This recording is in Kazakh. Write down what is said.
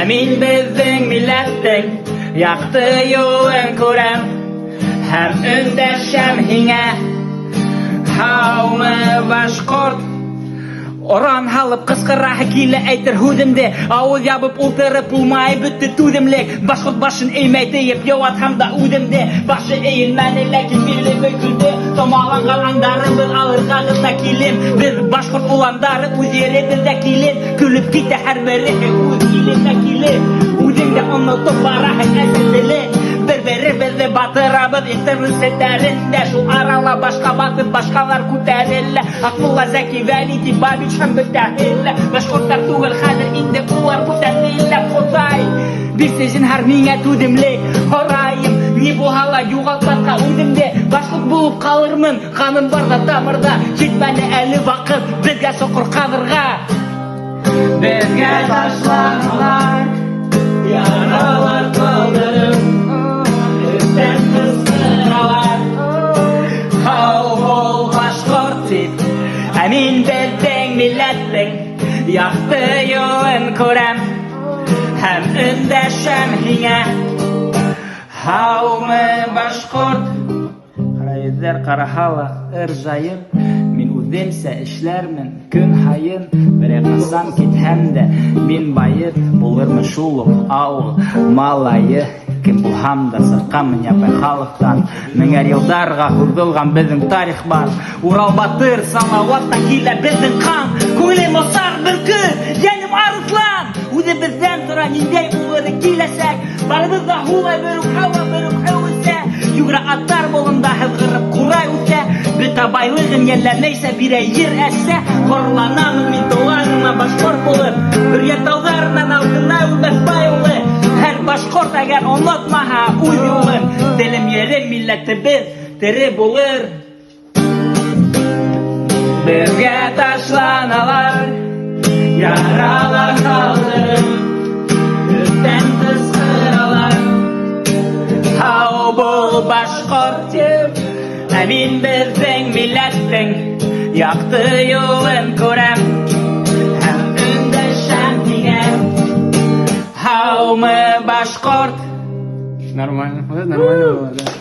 Мин безнең милләттең якты юлын күрәм, һәм өндәшәм һиңә. Һаумы башкорт, оран һалып кычкыраһы килә әйтер һүземде. Авыз ябып ултырып булмай бөтте түземлек. Башкорт башын эймәй тиеп яуат һәм да үдемде. Башы эйелмәне, ләкин биле бөкелде. Томаланган аңдарыбыз алырга гына килем. Без башкорт уландары үз еребездә килен. Көлеп китә һәрбере үз илендә килен. Үзеңдә онытып бараһың әсәселе. Бер-беребезне батырабыз интернет сәтләрендә. Шул арала башка батып башкалар күтәрелә. Акмулла, Зәки, Вәли, Бабич һәм бөтәһеллә. Башкортлар түгел хәзер инде улар күтәрелә. Ходай бирсә җинһар миңа түземле. Һораем ни булһа югалтмаска үземде. Башкорт булып калырмын, каным барда тамырда. Җитмәде әле вакыт безгә соқыр кадырга. Безгә ташланалар, яралар калдырып, өстән кыстыралар. Һау башкорт дип, мин безнең милләттең якты юлын күрәм, һәм өндәшәм һиңә. Һаумы башкорт. Ҡара ҡараһа ыржайып, мин үҙемсә эшләрмен көн һайын. Берәй ҡасан китһәм дә мин байып, булырмын шул уҡ ауыл малайы. Кем булһам да сыҡҡанмын япай халыҡтан. Меңәр йылдарға һуҙылған беҙҙең тарих бар. Урал батыр, Салауатта килә беҙҙең ҡан. Күңелем осар бер көн, йәнем арыҫлан. Үҙебеҙҙән тора ниндәй булыр киләсәк. Барыбыҙ ҙа һулай бер үк һауа, бер үк һыу үсә. Югра аттар болында һыҙғырып ҡурай үтә. Бөтә байлығын йәлләмәйсә бирә ер әсә. Ҡорланамын мин тыуғаныма башҡорт булып. Бөрйә тауҙарынан алтына үлмәҫ бай улы. Һәр башҡорт әгәр онотмаһа үҙ юлын, телем ерем милләтебеҙ тере булыр. Безгә ташланалар, яралар ҡалдырып, өҫтән ҡысҡыралар. Һау бул башҡорт тип, мин безнең милләттең якты юлын күрәм, һәм өндәшәм һиңә. Һаумы башҡорт. Нормально было, да?